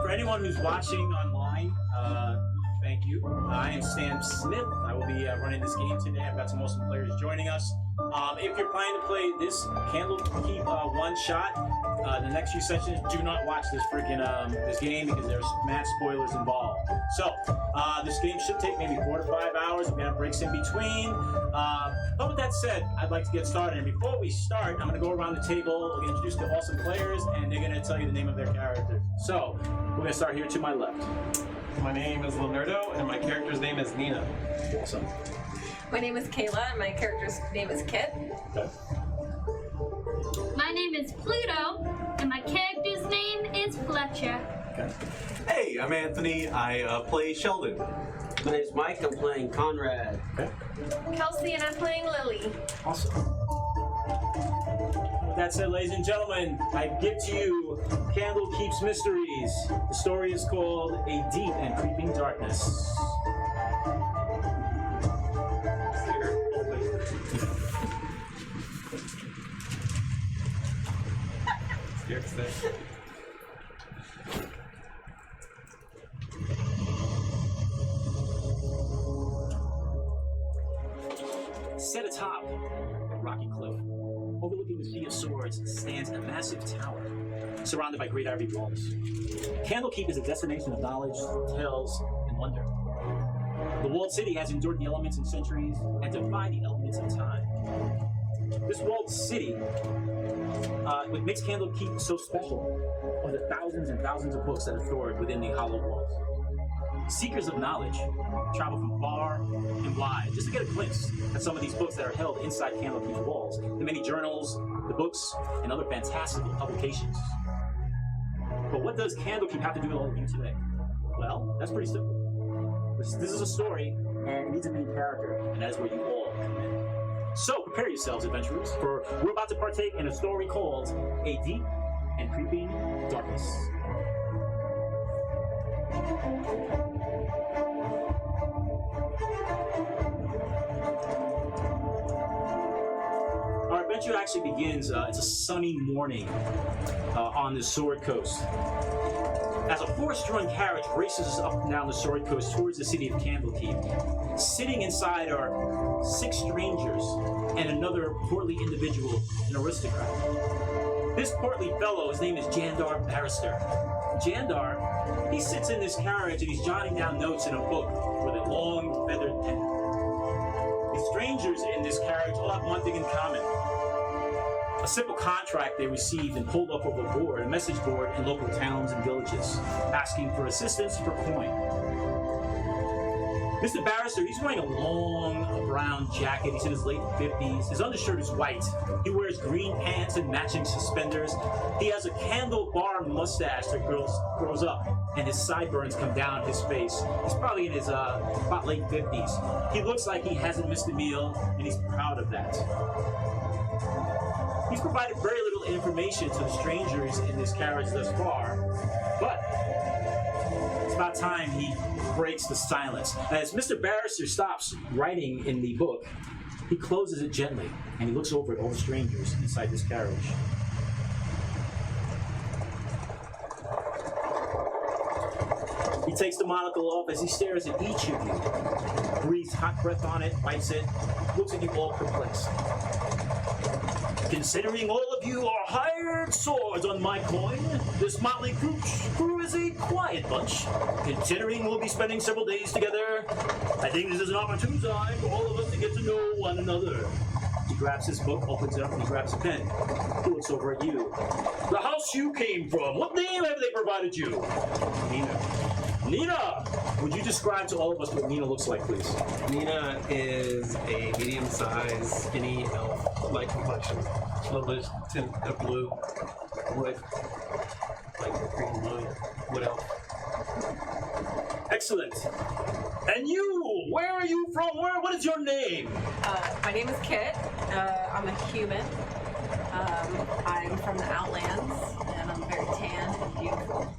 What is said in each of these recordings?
For anyone who's watching online, thank you. I am Sam Smith. I will be running this game today. I've got some awesome players joining us. If you're planning to play this Candlekeep one shot, the next few sessions, do not watch this freaking this game because there's mad spoilers involved. So this game should take maybe 4 to 5 hours. We're gonna have breaks in between. But with that said, I'd like to get started. And before we start, I'm gonna go around the table. We're gonna introduce the awesome players, and they're gonna tell you the name of their characters. So we're gonna start here to my left. My name is Leonardo, and my character's name is Nina. Awesome. My name is Kayla, and my character's name is Kit. Okay. My name is Pluto, and my character's name is Fletcher. Okay. Hey, I'm Anthony. I play Sheldon. My name's Mike. I'm playing Conrad. Okay. Kelsey, and I'm playing Lily. Awesome. With that said, ladies and gentlemen, I give to you Candlekeep's Mysteries. The story is called A Deep and Creeping Darkness. Set atop a rocky cliff, overlooking the Sea of Swords, stands a massive tower, surrounded by great ivory walls. Candlekeep is a destination of knowledge, tales, and wonder. The walled city has endured the elements in centuries and defied the elements of time. This walled city, what makes Candlekeep so special, are the thousands and thousands of books that are stored within the hollow walls. Seekers of knowledge travel from far and wide just to get a glimpse at some of these books that are held inside Candlekeep's walls. The many journals, the books, and other fantastical publications. But what does Candlekeep have to do with all of you today? Well, that's pretty simple. This is a story, and it needs a main character, and that is where you all come in. So prepare yourselves, adventurers, for we're about to partake in a story called A Deep and Creeping Darkness. Our adventure actually begins, it's a sunny morning on the Sword Coast. As a horse-drawn carriage races up and down the Sword Coast towards the city of Candlekeep, sitting inside are 6 strangers and another portly individual, an aristocrat. This portly fellow, his name is Jandar Barrister. Jandar, he sits in this carriage and he's jotting down notes in a book with a long feathered pen. The strangers in this carriage all have one thing in common. A simple contract they received and pulled up over a board, a message board in local towns and villages, asking for assistance for coin. Mr. Barrister, he's wearing a long brown jacket. He's in his late 50s. His undershirt is white. He wears green pants and matching suspenders. He has a candlebar mustache that grows up, and his sideburns come down his face. He's probably in his about late 50s. He looks like he hasn't missed a meal, and he's proud of that. He's provided very little information to the strangers in this carriage thus far, but it's about time he breaks the silence. As Mr. Barrister stops writing in the book, he closes it gently, and he looks over at all the strangers inside this carriage. He takes the monocle off as he stares at each of you, breathes hot breath on it, bites it, looks at you all perplexed. Considering all of you are hired swords on my coin, this motley crew is a quiet bunch. Considering we'll be spending several days together, I think this is an opportune time for all of us to get to know one another. He grabs his book, opens it up, and he grabs a pen. He looks over at you. The house you came from, what name have they provided you? Nina. Nina! Would you describe to all of us what Nina looks like, please? Nina is a medium-sized, skinny elf-like complexion. Lovely tint of blue, wood, like green blue, wood elf. Excellent. And you, where are you from? What is your name? My name is Kit. I'm a human. I'm from the Outlands, and I'm very tan and beautiful.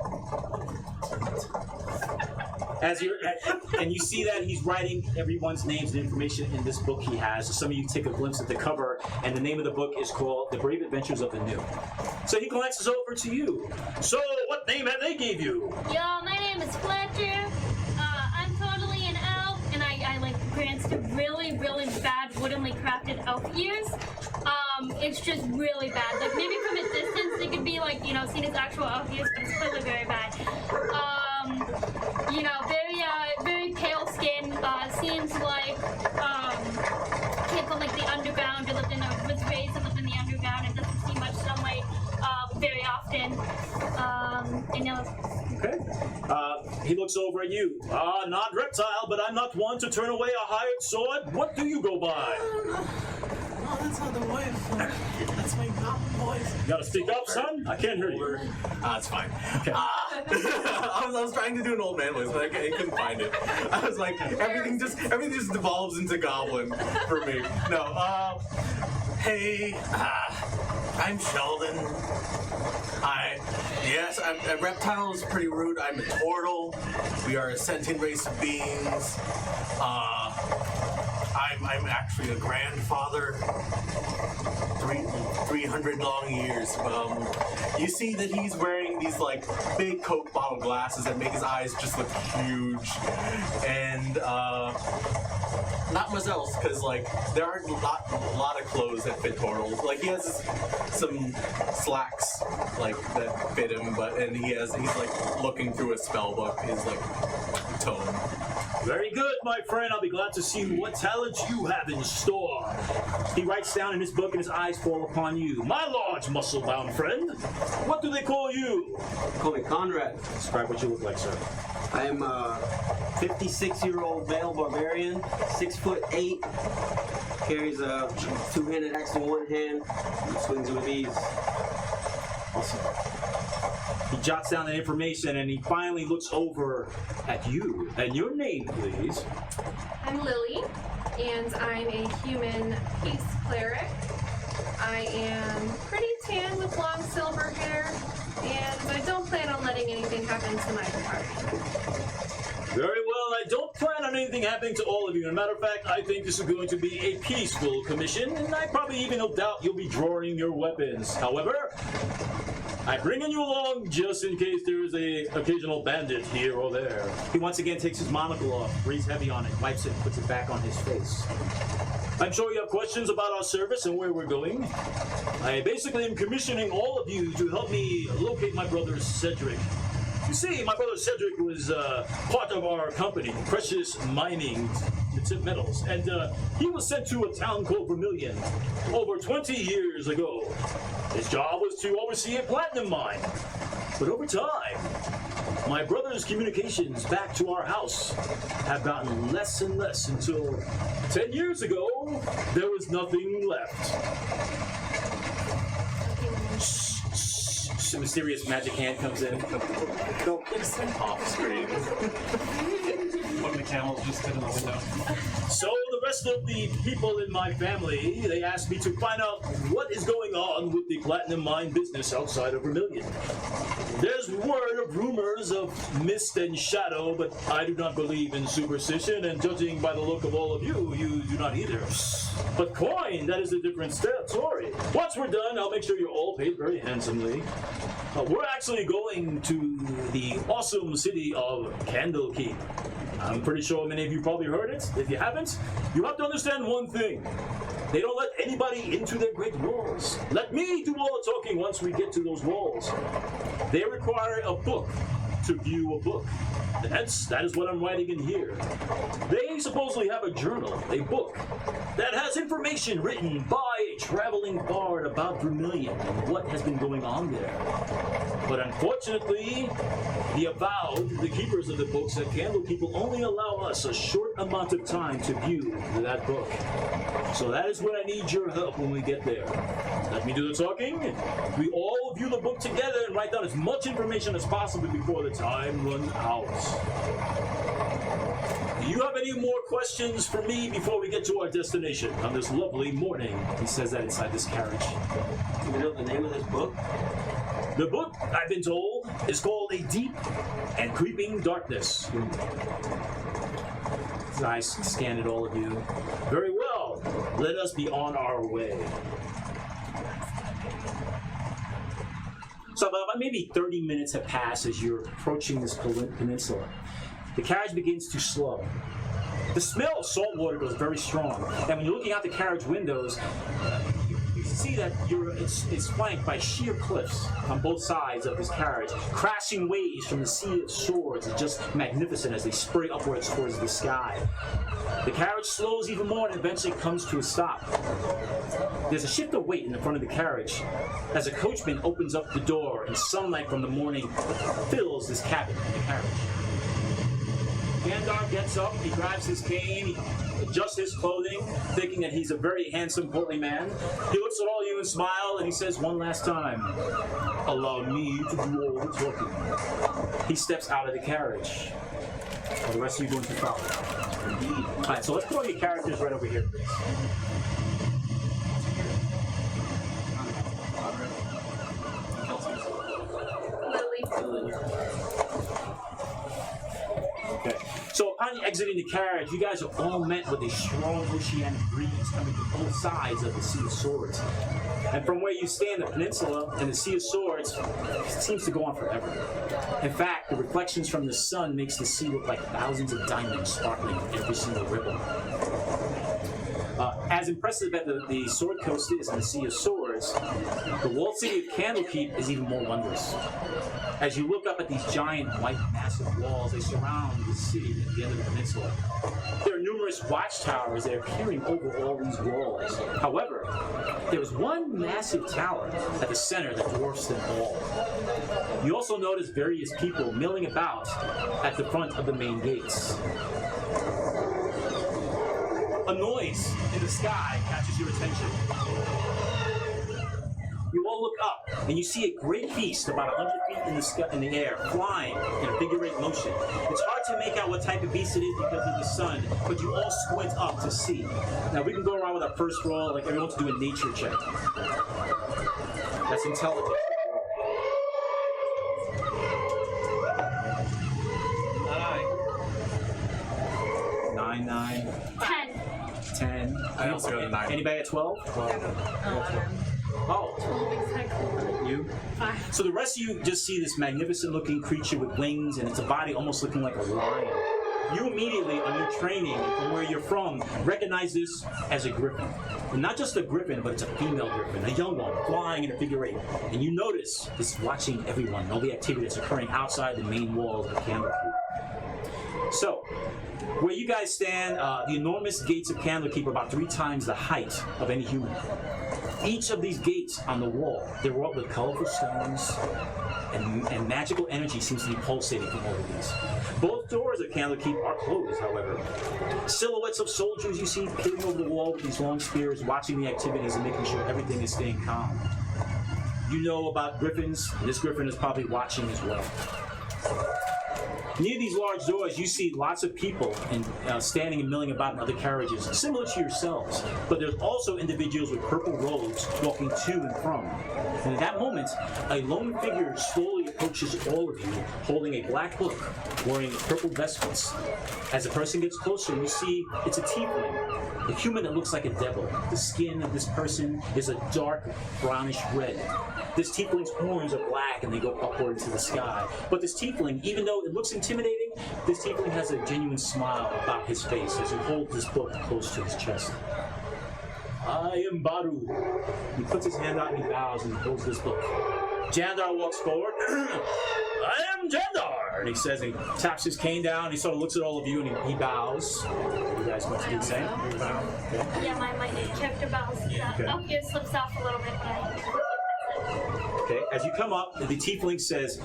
And you see that he's writing everyone's names and information in this book he has. So some of you take a glimpse at the cover, and the name of the book is called The Brave Adventures of the New. So he glances over to you. So what name have they gave you? Yo, my name is Fletcher. I'm totally an elf, and I like grants to really, really bad woodenly crafted elf ears. It's just really bad. Like maybe from a distance they could be like, seen as actual elf ears, but it's clearly very bad. Very pale skin. Seems like came from like the underground, or was raised and lived in the underground, and doesn't see much sunlight very often. Okay. He looks over at you. Not reptile, but I'm not one to turn away a hired sword. What do you go by? No, that's not the voice. That's my goblin voice. You gotta speak up, son. I can't hear you. It's fine. Okay. I was trying to do an old man voice, but I couldn't find it. I was like, everything just devolves into goblin for me. No. Hey, I'm Sheldon. A reptile is pretty rude. I'm a turtle. We are a sentient race of beings. I'm actually a grandfather. 300 long years. You see that he's wearing these like big Coke bottle glasses that make his eyes just look huge, and not much else, because like there aren't a lot of clothes that fit turtles. Like he has some slacks like that fit him, and he's like looking through a spell book. His like tome. Very good, my friend. I'll be glad to see what talent you have in store. He writes down in his book and his eyes fall upon you. My large muscle-bound friend. What do they call you? Call me Conrad. Describe what you look like, sir. I am a 56-year-old male barbarian, 6'8", carries a two-handed axe in one hand, and swings it with ease. Awesome. He jots down the information and he finally looks over at you. And your name, please. I'm Lily, and I'm a human peace cleric. I am pretty tan with long silver hair, and I don't plan on letting anything happen to my party. Very well, I don't plan on anything happening to all of you. As a matter of fact, I think this is going to be a peaceful commission, and I probably even no doubt you'll be drawing your weapons. However, I'm bringing you along just in case there is a occasional bandit here or there. He once again takes his monocle off, breathes heavy on it, wipes it, and puts it back on his face. I'm sure you have questions about our service and where we're going. I basically am commissioning all of you to help me locate my brother Cedric. You see, my brother Cedric was part of our company, Precious Mining Metals, and he was sent to a town called Vermeillon over 20 years ago. His job was to oversee a platinum mine. But over time, my brother's communications back to our house have gotten less and less until 10 years ago, there was nothing left. A mysterious magic hand comes in. Don't off screen. One of the camels just hit in the window. So the rest of the people in my family, they asked me to find out what is going on with the platinum mine business outside of Vermilion. There's word of rumors of mist and shadow, but I do not believe in superstition, and judging by the look of all of you, you do not either. But coin, that is a different story. Once we're done, I'll make sure you're all paid very handsomely. We're actually going to the awesome city of Candlekeep. I'm pretty sure many of you probably heard it. If you haven't, you have to understand one thing. They don't let anybody into their great walls. Let me do all the talking once we get to those walls. They require a book to view a book. Hence, that is what I'm writing in here. They supposedly have a journal, a book, that has information written by a traveling bard about Vermilion and what has been going on there. But unfortunately, the avowed, the keepers of the books at Candlekeep will only allow us a short amount of time to view that book. So that is where I need your help when we get there. Let me do the talking. We all view the book together and write down as much information as possible before the time runs out. Do you have any more questions for me before we get to our destination on this lovely morning? He says that inside this carriage. Do you know the name of this book? The book, I've been told, is called A Deep and Creeping Darkness. His eyes scanned at all of you. Very well. Let us be on our way. So about maybe 30 minutes have passed as you're approaching this peninsula. The carriage begins to slow. The smell of salt water goes very strong, and when you're looking out the carriage windows, you see that it's flanked by sheer cliffs on both sides of this carriage. Crashing waves from the sea of swords is just magnificent as they spray upwards towards the sky. The carriage slows even more and eventually comes to a stop. There's a shift of weight in the front of the carriage as a coachman opens up the door and sunlight from the morning fills this cabin in the carriage. Gandalf gets up, he grabs his cane, he adjusts his clothing, thinking that he's a very handsome, portly man. He looks at all you and smiles, and he says one last time, "Allow me to do all the talking." He steps out of the carriage. Are the rest of you going to follow? Indeed. All right, so let's put all your characters right over here, please. Lily. Okay. So upon exiting the carriage, you guys are all met with a strong oceanic breeze coming from both sides of the Sea of Swords. And from where you stand, the peninsula and the Sea of Swords seems to go on forever. In fact, the reflections from the sun makes the sea look like thousands of diamonds sparkling in every single ripple. As impressive as the Sword Coast is in the Sea of Swords, the walled city of Candlekeep is even more wondrous. As you look up at these giant, white, massive walls, they surround the city at the end of the peninsula. There are numerous watchtowers that are peering over all these walls. However, there is one massive tower at the center that dwarfs them all. You also notice various people milling about at the front of the main gates. A noise in the sky catches your attention. You all look up, and you see a great beast about 100 feet in the sky, in the air, flying in a figure-eight motion. It's hard to make out what type of beast it is because of the sun, but you all squint up to see. Now we can go around with our first roll, like everyone to do a nature check. That's intelligence. 9, 9, 10. I also got a 9. Anybody at 12? 11. Oh, you? 5. So the rest of you just see this magnificent looking creature with wings and it's a body almost looking like a lion. You immediately, on your training and from where you're from, recognize this as a griffin. And not just a griffin, but it's a female griffin, a young one, flying in a figure-eight. And you notice this watching everyone, all the activity that's occurring outside the main walls of Candlekeep. So, where you guys stand, the enormous gates of Candlekeep are about 3 times the height of any human. Each of these gates on the wall, they're wrought with colorful stones, and magical energy seems to be pulsating from all of these. Both doors of Candlekeep are closed, however. Silhouettes of soldiers you see peering over the wall with these long spears, watching the activities and making sure everything is staying calm. You know about griffins, and this griffin is probably watching as well. Near these large doors, you see lots of people standing and milling about in other carriages, similar to yourselves. But there's also individuals with purple robes walking to and from. And at that moment, a lone figure slowly approaches all of you, holding a black book, wearing purple vestments. As the person gets closer, you see it's a tiefling, a human that looks like a devil. The skin of this person is a dark brownish red. This tiefling's horns are black and they go upward into the sky. But this tiefling, even though it looks intimidating, this tiefling has a genuine smile about his face as he holds this book close to his chest. I am Baru. He puts his hand out and he bows and holds this book. Jandar walks forward. I am Jandar! And he says, and he taps his cane down, and he sort of looks at all of you and he bows. You guys want to do the same? Okay. Yeah, my character bows. Okay. Oh, here slips off a little bit, but Okay, as you come up, the tiefling says,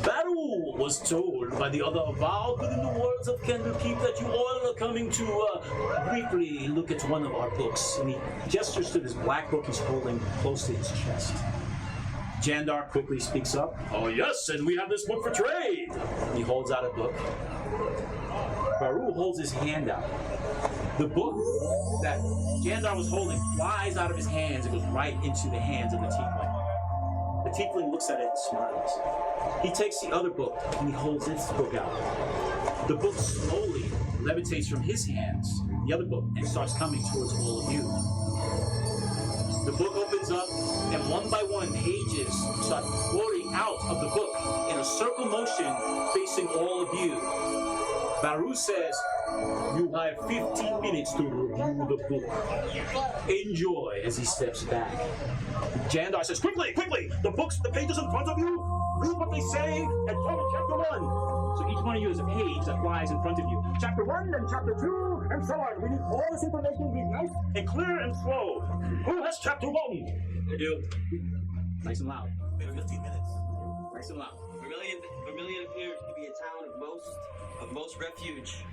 Baru was told by the other avowed within the walls of Candlekeep that you all are coming to briefly look at one of our books. And he gestures to this black book he's holding close to his chest. Jandar quickly speaks up. Oh yes, and we have this book for trade. He holds out a book. Baru holds his hand out. The book that Jandar was holding flies out of his hands and goes right into the hands of the tiefling. The tiefling looks at it and smiles. He takes the other book and he holds its book out. The book slowly levitates from his hands, the other book, and starts coming towards all of you. The book opens up, and one by one pages start pouring out of the book in a circle motion facing all of you. Baru says, "You have 15 minutes to review the book. Enjoy," as he steps back. Jandar says, "Quickly, quickly! The pages in front of you! Read what they say and call it chapter 1. So each one of you has a page that flies in front of you. Chapter 1 and chapter 2 and so on. We need all this information to be nice and clear and slow. Who has chapter 1? I do. Nice and loud. We have 15 minutes. Nice and loud. Vermeillon appears to be a town of most refugees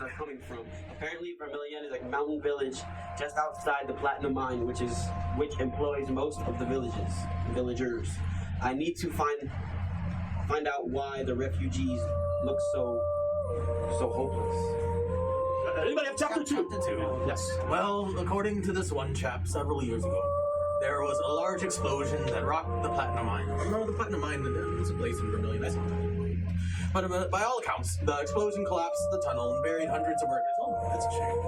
are coming from. Apparently, Vermeillon is a mountain village just outside the platinum mine, which employs most of the villagers. I need to find out why the refugees look so hopeless. Anybody have chapter 2? Chapter 2. Yes. Well, according to this one chap, several years ago, there was a large explosion that rocked the platinum mine. No, the platinum mine was a place in Vermeillon. That's not But by all accounts, the explosion collapsed the tunnel and buried hundreds of workers. Oh, that's a shame.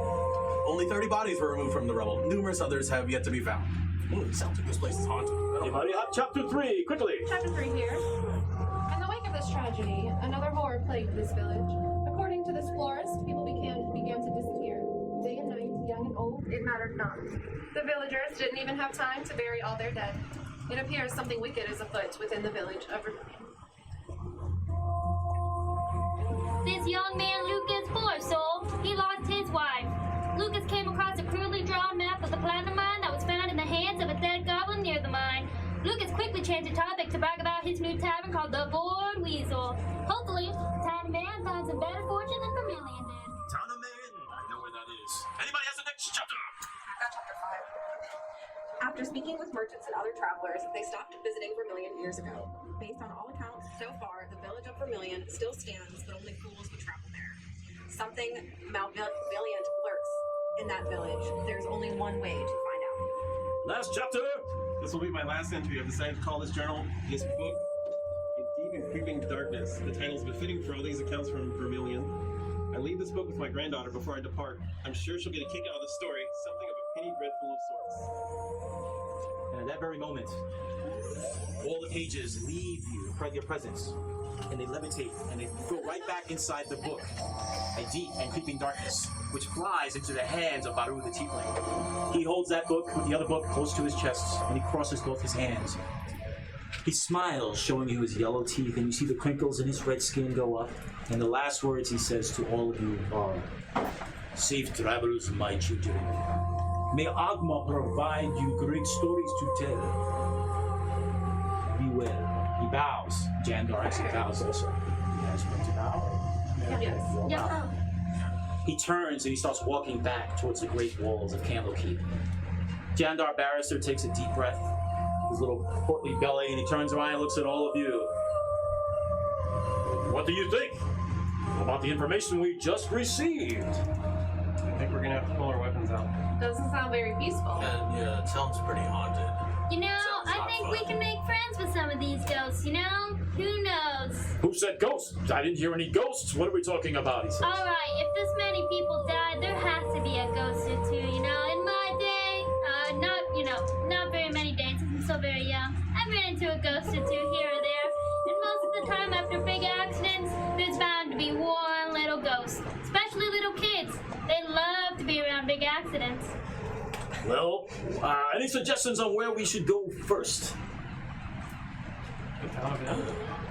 Only 30 bodies were removed from the rubble. Numerous others have yet to be found. Oh, it sounds like this place is haunted. Anybody have chapter 3? Quickly. Chapter 3 here. In the wake of this tragedy, another horror plagued this village. According to this florist, people began to disappear. Day and night, young and old, it mattered not. The villagers didn't even have time to bury all their dead. It appears something wicked is afoot within the village of Vermeillon. This young man, Lucas, poor soul, he lost his wife. Lucas came across a crudely drawn map of the platinum mine that was found in the hands of a dead goblin near the mine. Lucas quickly changed the topic to brag about his new tavern called the Bored Weasel. Hopefully, the tiny man finds a better fortune than Vermeillon did. Town of Marin. I know where that is. Anybody has the next chapter? Chapter 5. After speaking with merchants and other travelers, they stopped visiting Vermeillon years ago. Based on all accounts, so far, the village of Vermeillon still stands, but only fools would travel there. Something malveillant lurks in that village. There's only one way to find out. Last chapter. This will be my last entry. I've decided to call this journal, this book, A Deep and Creeping Darkness. The title is befitting for all these accounts from Vermeillon. I leave this book with my granddaughter before I depart. I'm sure she'll get a kick out of the story, something of a penny dreadful of sorts. And at that very moment, all the pages leave you, your presence, and they levitate, and they go right back inside the book. A deep and creeping darkness, which flies into the hands of Baru the Tiefling. He holds that book with the other book close to his chest, and he crosses both his hands. He smiles, showing you his yellow teeth, and you see the crinkles in his red skin go up. And the last words he says to all of you are, "Safe travels, my children. May Agma provide you great stories to tell. Be well." He bows. Jandar actually bows also. You guys want to bow? Yes. Yeah. He turns and he starts walking back towards the great walls of Candlekeep. Jandar Barrister takes a deep breath, his little portly belly, and he turns around and looks at all of you. What do you think about the information we just received? I think we're gonna have to pull our weapons out. Doesn't sound very peaceful. Yeah, it sounds pretty haunted. You know, Sounds I not think fun. we can make friends with some of these ghosts, you know? Who knows? Who said ghosts? I didn't hear any ghosts. What are we talking about? He says. Alright, if this many people died, there has to be a ghost or two, you know? In my day, not very many days, since I'm still very young, I ran into a ghost or two here or there. And most of the time after big accidents, there's bound to be one little ghost. Especially little kids. They love to be around big accidents. Well, any suggestions on where we should go first?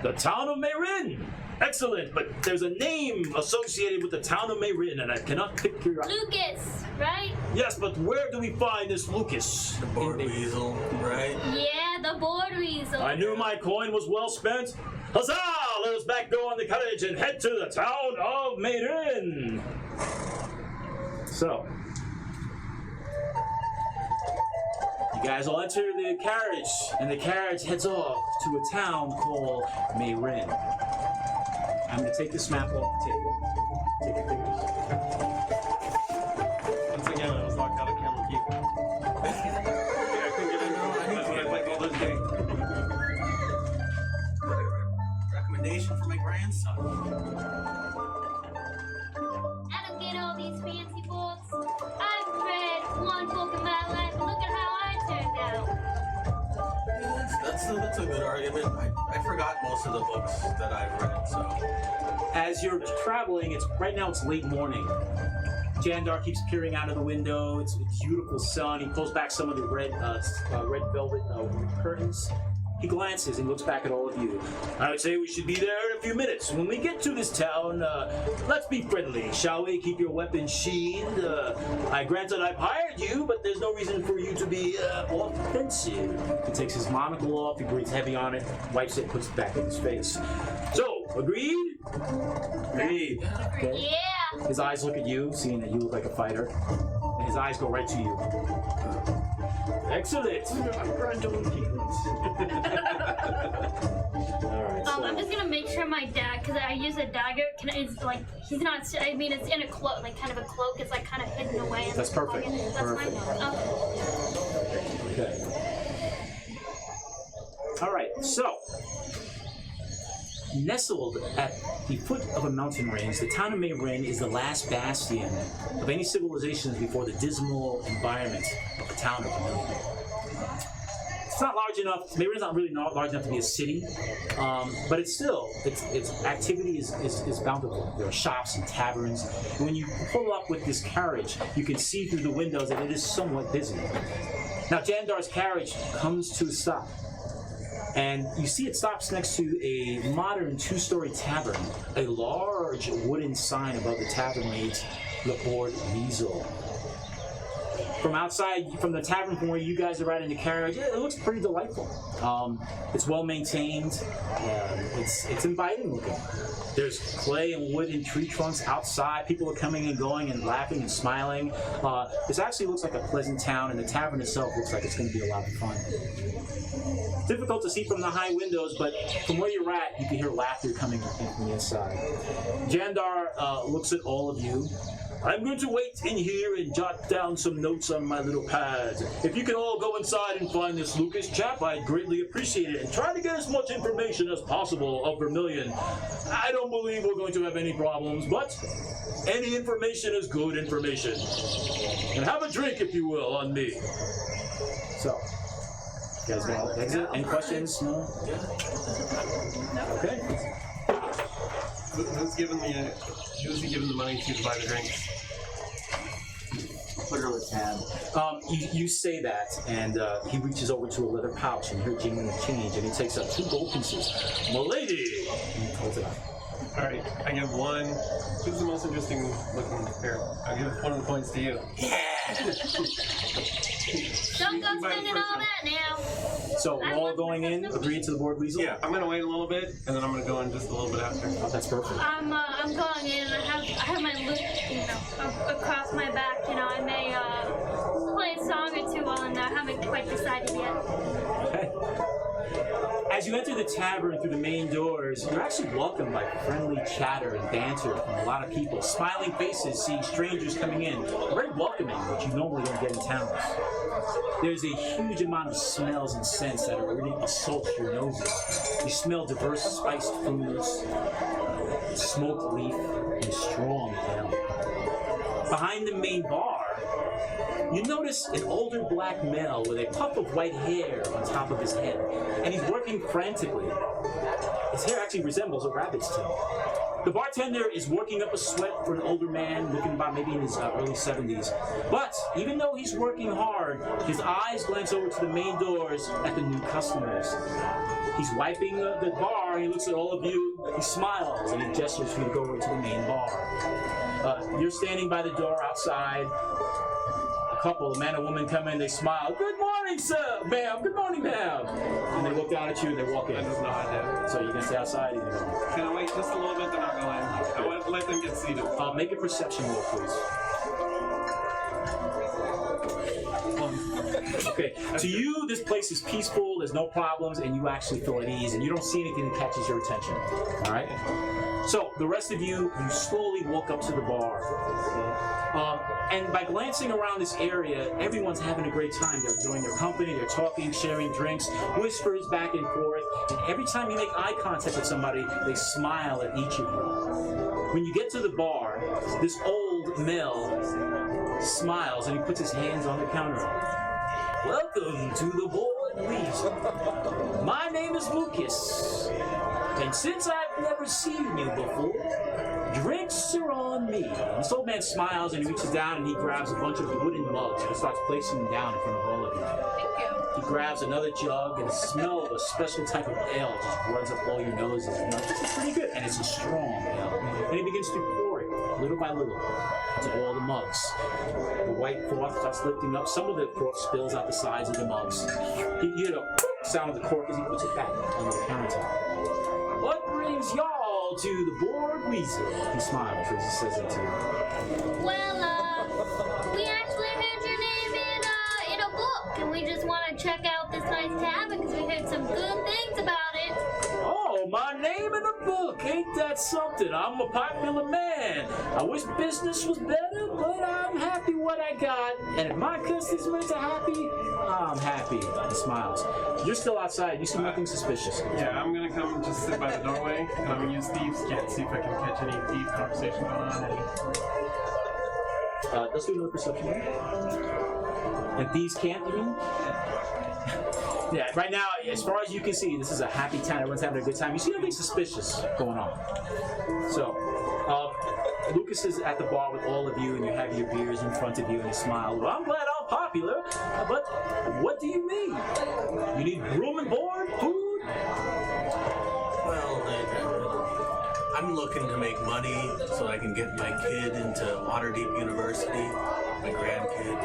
The town of Marin. Excellent, but there's a name associated with the town of Marin, and I cannot pick your. Lucas, right? Yes, but where do we find this Lucas? Bored weasel, right? Yeah, the Bored Weasel. I knew my coin was well spent. Huzzah! Let us back go on the carriage and head to the town of Marin. So, you guys all enter the carriage, and the carriage heads off to a town called Marin. I'm gonna take this map off the table. Take your fingers. Once again, I was locked out of Candlekeep. I couldn't get in. That's what I played all those games. Recommendation for my grandson. I don't get all these fancy books. I've read one book in my life, and look at how I turned out. That's that's a good argument. I forgot most of the books that I've read, so. As you're traveling, right now it's late morning. Jandar keeps peering out of the window. It's a beautiful sun. He pulls back some of the red velvet curtains. He glances and looks back at all of you. I would say we should be there in a few minutes. When we get to this town, let's be friendly, shall we? Keep your weapons sheathed. Granted, I've hired you, but there's no reason for you to be offensive. He takes his monocle off, he breathes heavy on it, wipes it, puts it back in his face. So, agreed? Agreed. Okay. Yeah. His eyes look at you, seeing that you look like a fighter, and his eyes go right to you. Excellent. Alright, so. I'm just gonna make sure my dad, because I use a dagger, it's like, he's not, I mean, it's in a cloak, like kind of a cloak, it's like kind of hidden away. That's perfect. That's Perfect. fine. Okay. Alright, so. Nestled at the foot of a mountain range, the town of Mayrin is the last bastion of any civilizations before the dismal environment of the town of Vermeillon. It's not large enough. Mayrin's not really large enough to be a city, but it's still its activity is bountiful. There are shops and taverns, and when you pull up with this carriage, you can see through the windows that it is somewhat busy. Now, Jandar's carriage comes to a stop. And you see it stops next to a modern two-story tavern. A large wooden sign above the tavern reads, Le Board Weasel. From outside, from the tavern, from where you guys are at in the carriage, it looks pretty delightful. It's well maintained. It's inviting looking. There's clay and wood and tree trunks outside. People are coming and going and laughing and smiling. This actually looks like a pleasant town, and the tavern itself looks like it's going to be a lot of fun. Difficult to see from the high windows, but from where you're at, you can hear laughter coming in from the inside. Jandar looks at all of you. I'm going to wait in here and jot down some notes on my little pad. If you can all go inside and find this Lucas chap, I'd greatly appreciate it. And try to get as much information as possible of Vermeillon. I don't believe we're going to have any problems, but any information is good information. And have a drink, if you will, on me. So, you guys want to exit? Any questions? No? Okay. Who's he giving the money to buy the drinks? Put it on the tab. You say that, and he reaches over to a leather pouch and you're jingling the change, and he takes out 2 gold pieces. Milady! And he holds it out. Alright, I give one. Who's the most interesting looking here? I'll give one of the points to you. Yeah! Don't go spending all that now. So we're all going in, agreed to the board weasel? Yeah, I'm gonna wait a little bit, and then I'm gonna go in just a little bit after. Oh, that's perfect. I'm going in, and I have my loop, across my back. I may play a song or 2 while in there. I haven't quite decided yet. Okay. As you enter the tavern through the main doors, you're actually welcomed by friendly chatter and banter from a lot of people. Smiling faces, seeing strangers coming in. Very welcoming, which you normally don't get in towns. There's a huge amount of smells and scents that are really assault your noses. You smell diverse spiced foods, smoked leaf, and strong ale. Behind the main bar, you notice an older black male with a puff of white hair on top of his head, and he's working frantically. His hair actually resembles a rabbit's tail. The bartender is working up a sweat for an older man, looking about maybe in his early 70s. But even though he's working hard, his eyes glance over to the main doors at the new customers. He's wiping the bar, and he looks at all of you, he smiles, and he gestures for you to go over to the main bar. You're standing by the door outside. A man and woman come in, they smile. Good morning, sir, ma'am. Good morning, ma'am. And they look down at you and they walk in. I just know I do. So you can stay outside. Can I wait just a little bit, then I'll go in? I want to let them get seated. Make a perception roll, please. Okay, to you, this place is peaceful, there's no problems, and you actually feel at ease, and you don't see anything that catches your attention. All right? So, the rest of you slowly walk up to the bar. And by glancing around this area, everyone's having a great time. They're enjoying their company, they're talking, sharing drinks, whispers back and forth, and every time you make eye contact with somebody, they smile at each of you. When you get to the bar, this old male smiles and he puts his hands on the counter. Welcome to the board Weasel. My name is Lucas, and since I've never seen you before, drinks are on me. This old man smiles and he reaches down and he grabs a bunch of wooden mugs and he starts placing them down in front of all of you. Thank you. He grabs another jug and the smell of a special type of ale just runs up all your noses. You know, this is pretty good, and it's a strong ale. And he begins to pour it little by little into all the mugs. The white froth starts lifting up. Some of the froth spills out the sides of the mugs. You hear the sound of the cork as he puts it back on the countertop. What brings y'all to the board weasel? He smiles as he says that to you. Well, we actually heard your name in a book, and we just want to check out this nice tavern because we heard some good things about it. Oh, my name in a book. Ain't that something? I'm a popular man. I wish business was better, but I'm happy what I got. And if my customers are happy, I'm happy. He smiles. You're still outside. You see nothing suspicious. Yeah, I'm gonna come just sit by the doorway, and I'm gonna use thieves' kit, see if I can catch any thief conversation going on. Let's do another perception roll. And thieves can't, you mean? Yeah, right now, as far as you can see, this is a happy town. Everyone's having a good time. You see nothing suspicious going on. So, Lucas is at the bar with all of you, and you have your beers in front of you, and you smile. Well, I'm glad I'm popular, but what do you mean? You need room and board, food? Well, I'm looking to make money so I can get my kid into Waterdeep University, my grandkid.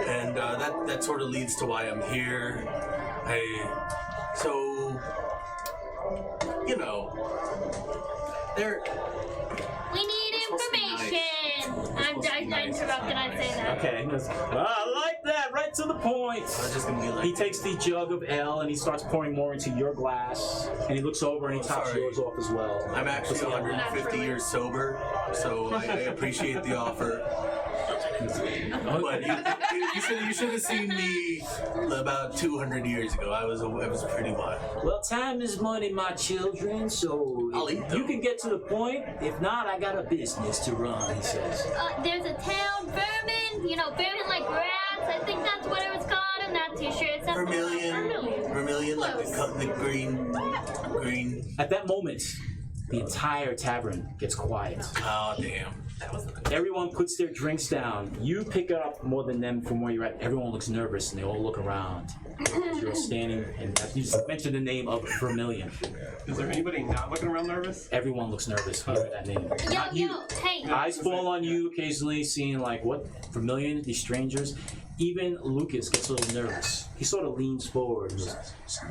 And that sort of leads to why I'm here. We need information. I interrupted. I say that. Okay, he goes, I like that, right to the point. Just gonna be like, He takes the jug of ale and he starts pouring more into your glass, and he looks over and he tops sorry. yours off as well. I'm actually 150 years sober, so I appreciate the offer. But you should have seen me about 200 years ago. I was pretty wild. Well, time is money, my children, so I'll eat them. you can get to the point. If not, I got a business to run, he says. There's a town, Vermin, Vermin like rats. I think that's what it was called. I'm not too sure. It's something Vermilion, like the green. At that moment, the entire tavern gets quiet. Oh damn. Everyone puts their drinks down. You pick up more than them from where you're at. Everyone looks nervous and they all look around. You're standing, and you just mentioned the name of Vermeillon. Is there anybody not looking around nervous? Everyone looks nervous hearing that name. Not you. Hey. Eyes fall on you occasionally, seeing like what Vermeillon, these strangers. Even Lucas gets a little nervous. He sort of leans forward and goes,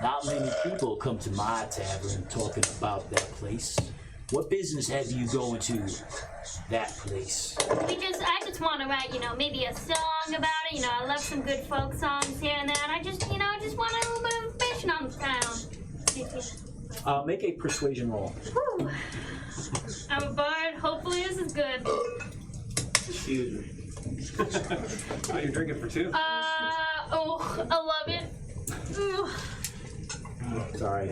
not many people come to my tavern talking about that place. What business have you going to that place? I just want to write, maybe a song about it. I love some good folk songs here and there, and I just want a little bit of information on the town. Make a persuasion roll. Whew. I'm a bard. Hopefully this is good. Excuse me. Oh, you're drinking for two? 11. Ooh. Sorry.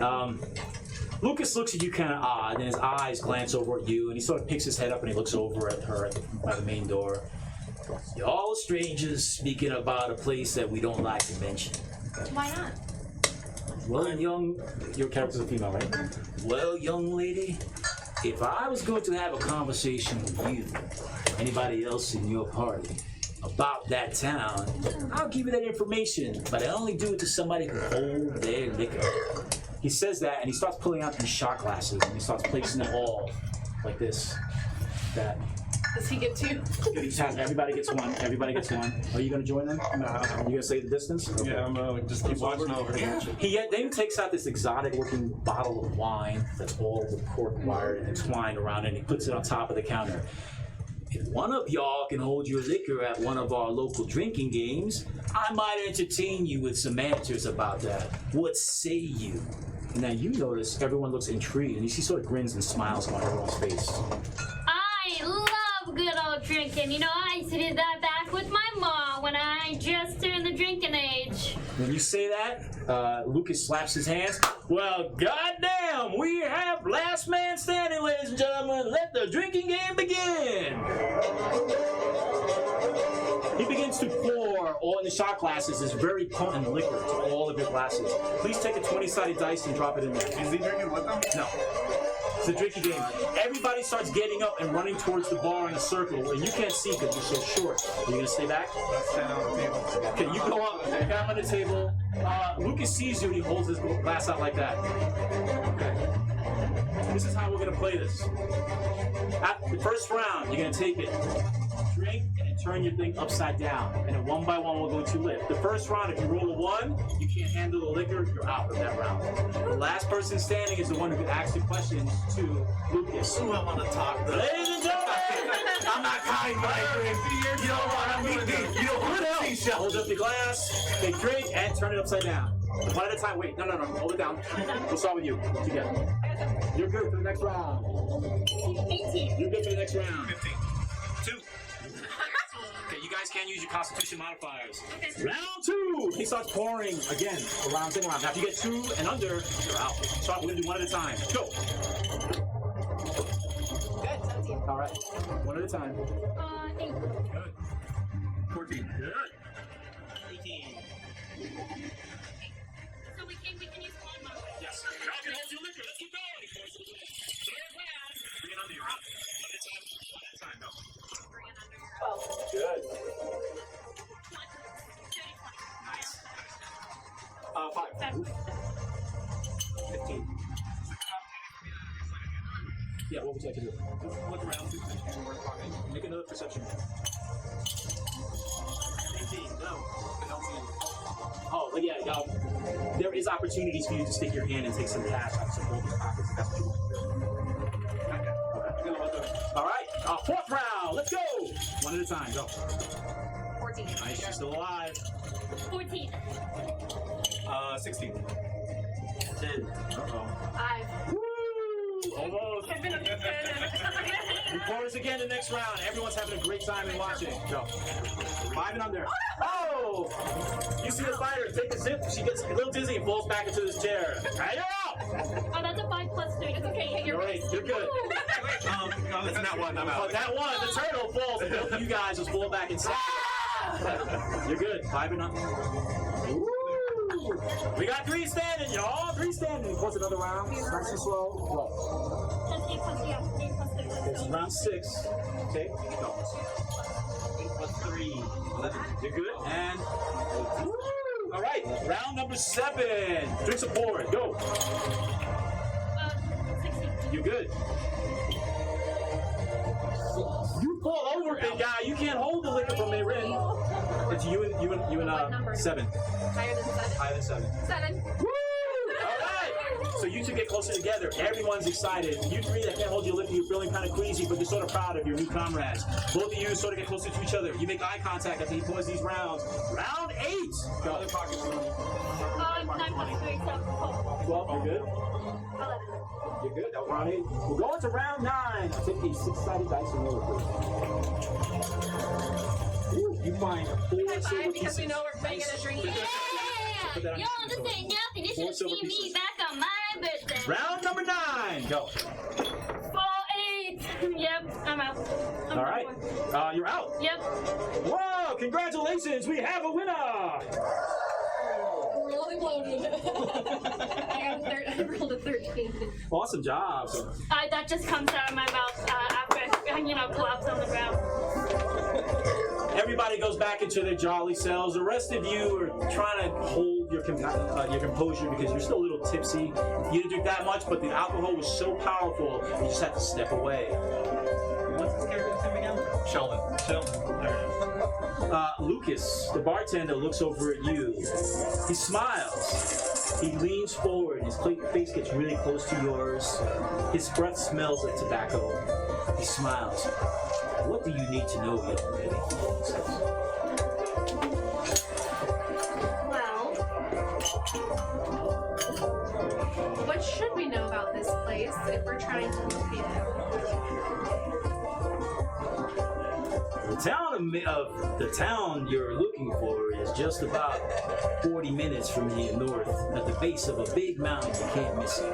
Lucas looks at you kind of odd, and his eyes glance over at you, and he sort of picks his head up and he looks over at her by the main door. You're all strangers speaking about a place that we don't like to mention. Why not? Well, your character's a female, right? Well, young lady, if I was going to have a conversation with you, anybody else in your party, about that town, I'll give you that information, but I only do it to somebody who can hold their liquor. He says that, and he starts pulling out these shot glasses, and he starts placing them all like this. That. Does he get two? Everybody gets one. Everybody gets one. Are you going to join them? No. Are you going to say the distance? Okay. Yeah, I'm just keep watching over. He then takes out this exotic-looking bottle of wine that's all with cork wire and twined around it, and he puts it on top of the counter. If one of y'all can hold your liquor at one of our local drinking games, I might entertain you with some answers about that. What say you? And now you notice everyone looks intrigued, and you see sort of grins and smiles on everyone's face. I love good old drinking. I used to do that back with my mom when I just turned the drinking age. When you say that, Lucas slaps his hands. Well, goddamn, we have last man standing, ladies and gentlemen. Let the drinking game begin. He begins to pour all in the shot glasses is very potent liquor to all of your glasses. Please take a 20-sided dice and drop it in there. Is he drinking with them? No. It's a drinking game. Everybody starts getting up and running towards the bar in a circle, and you can't see because you're so short. Are you gonna stay back? Let's stand on the table. Okay, you go up, down on the table. Lucas sees you and he holds his glass out like that. Okay. This is how we're gonna play this. At the first round, you're gonna take it, drink, and turn your thing upside down. And then one by one, we're going to lift. The first round, if you roll a 1, you can't handle the liquor, you're out of that round. The last person standing is the one who can ask the questions to Lucas. Ooh, I want to talk. Ladies and gentlemen, I'm not kind, but I drink. You don't want to meet me. You don't want to see shell. hold up the glass, take drink, and turn it upside down. One at a time. Wait, no. Hold it down. We'll start with you. Together. You're good for the next round. 18. You're good for the next round. 15. 2. Okay, you guys can't use your constitution modifiers. Okay. Round 2. He starts pouring again. Around, second round. Now, if you get 2 and under, you're out. So we're gonna do one at a time. Go. Good, 17. All right. One at a time. 8. Good. 14. Good. 18. So we can use one more. Yes. Y'all can hold your liquor. Let's keep going. Third round. Bring it under your arm. One at a time. One at a time. Go. 12. Good. Nice. 5. 15. Yeah, what would you like to do? Just look around, see if there's people worth talking. Make another perception. 18. No. I don't see any. Oh, but yeah, there is opportunities for you to stick your hand and take some cash out of some people's pockets if that's what you want to do. Okay. I'm gonna let them. All right, 4th round. Let's go. One at a time. Go. 14. Nice, you're still alive. 14. 16. 10. Uh-oh. 5. Woo! Almost. Report us again the next round. Everyone's having a great time and watching. Go. 5 and under. Oh! You see the fighter take the zip. She gets a little dizzy and falls back into this chair. Hey, you're out! Oh, that's a 5 plus 3. It's okay. You're right. You're good. No, that's not one. I'm Oh, out. that one, the turtle falls, and both of you guys just fall back inside. You're good. 5 and under. Woo! We got 3 standing, y'all. 3 standing. What's another round? Nice and slow. Go. That's 8 plus 3. This is round 6. Okay. Go. 8 plus 3. 11. You're good. And woo! All right. Round number 7. Drinks are poured. Go. 16. You're good. You fall over, big guy. You can't hold the liquor from Mayrin. It's you and What number? 7. Higher than 7? Higher than 7. 7. Woo! All right. So you two get closer together. Everyone's excited. You 3 that can't hold your liquor, you're feeling kind of queasy, but you're sort of proud of your new comrades. Both of you sort of get closer to each other. You make eye contact after he pours these rounds. Round 8. Go. Other pockets. 9 plus 3, so 12. You're good. 11. You're good. That was round 8. We're going to round 9. I'll take a 6-sided dice and roll it. Ooh, you find 4 High silver five because we pieces. know we're making a drink. Yeah! Put that on Y'all, your this ain't nothing. You Four should silver see me pieces. back on my birthday. Round number 9. Go. 4, 8. Yep, I'm out. All right. You're out. Yep. Whoa! Congratulations. We have a winner. Really loaded. I rolled a 13. Awesome job. That just comes out of my mouth after I, collapse on the ground. Everybody goes back into their jolly selves. The rest of you are trying to hold your composure because you're still a little tipsy. You didn't drink that much, but the alcohol was so powerful, you just had to step away. What's this character's name again? Sheldon. There it is. Lucas, the bartender, looks over at you. He smiles. He leans forward. His face gets really close to yours. His breath smells like tobacco. He smiles. What do you need to know, young lady? He says. Well, what should we know about this place if we're trying to locate it? The town you're looking for is just about 40 minutes from here north, at the base of a big mountain. You can't miss it.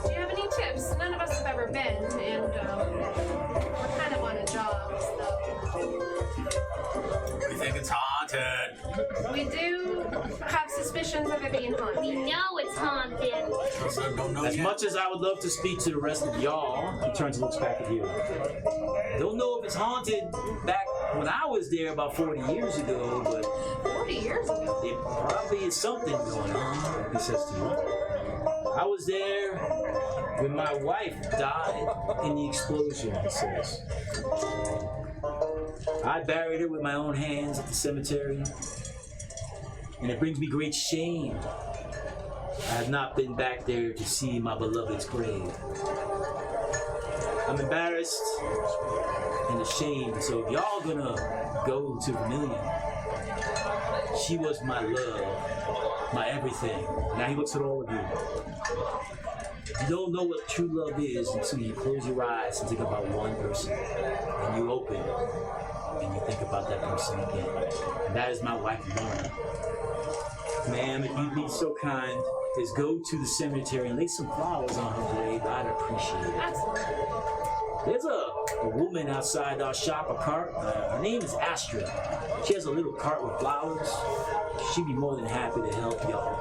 Do you have any tips? None of us have ever been, and we're kind of on a job, so. suspicions of it being We haunted? know it's haunted. Son, don't know As yet. much as I would love to speak to the rest of y'all, he turns and looks back at you. Don't know if it's haunted back when I was there about 40 years ago, but 40 years ago. it probably is something going on, he says to you. I was there when my wife died in the explosion, he says. I buried her with my own hands at the cemetery, and it brings me great shame. I have not been back there to see my beloved's grave. I'm embarrassed and ashamed, so if y'all gonna go to Vermeillon, she was my love, my everything. Now he looks at all of you. You don't know what true love is until you close your eyes and think about one person, and you open and you think about that person again. And that is my wife, Lorna. Ma'am, if you'd be so kind as go to the cemetery and lay some flowers on her grave, I'd appreciate it. Absolutely. There's a woman outside our shop, a cart. Her name is Astrid. She has a little cart with flowers. She'd be more than happy to help y'all.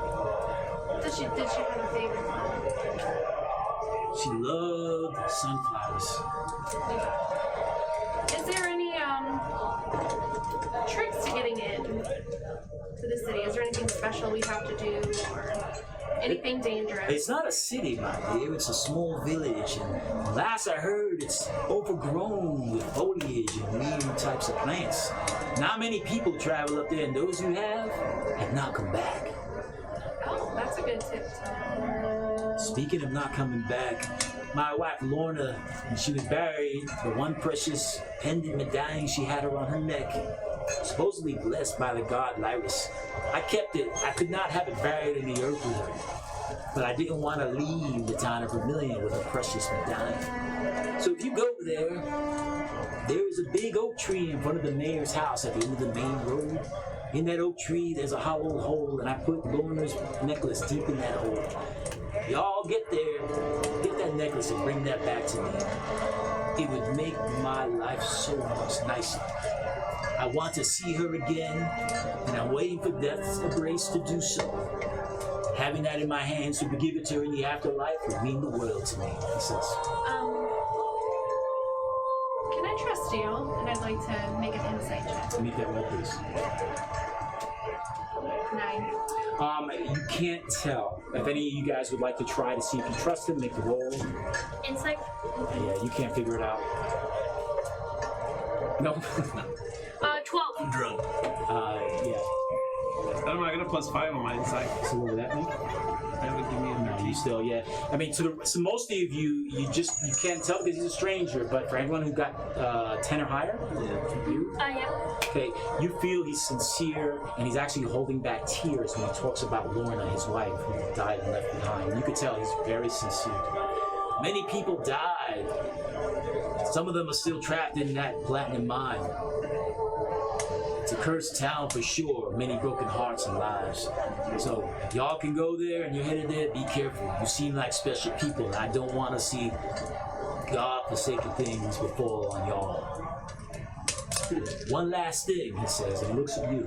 Did she have a favorite flower? She loved sunflowers. Is there any tricks to getting in to the city? Is there anything special we have to do or anything dangerous? It's not a city, my dear. It's a small village. And last I heard, it's overgrown with foliage and weird types of plants. Not many people travel up there, and those who have not come back. Oh, that's a good tip to know. Speaking of not coming back, my wife Lorna, when she was buried, the one precious pendant medallion she had around her neck, supposedly blessed by the god Lyris. I kept it. I could not have it buried in the earth with her, but I didn't want to leave the town of Vermeillon with a precious medallion. So if you go there is a big oak tree in front of the mayor's house at the end of the main road. In that oak tree, there's a hollow hole, and I put Lorna's necklace deep in that hole. Y'all get there, get that necklace and bring that back to me. It would make my life so much nicer. I want to see her again, and I'm waiting for death's grace to do so. Having that in my hands to give it to her in the afterlife would mean the world to me, he says. Can I trust you? And I'd like to make an insight check. Make that roll, please. 9. You can't tell. If any of you guys would like to try to see if you trust him, make the roll. Insight. Yeah, you can't figure it out. No. 12. I'm drunk. Yeah. I don't know, I got a +5 on my insight. So what would that make? That would give me a No, you still, yeah. I mean, so most of you, you can't tell because he's a stranger. But for everyone who got 10 or higher, you, Yeah. okay, you feel he's sincere and he's actually holding back tears when he talks about Lorna, his wife, who died and left behind. You could tell he's very sincere. Many people died. Some of them are still trapped in that platinum mine. It's a cursed town for sure, many broken hearts and lives. So if y'all can go there and you're headed there, be careful. You seem like special people, and I don't want to see God-forsaken things befall on y'all. One last thing, he says, and he looks at you.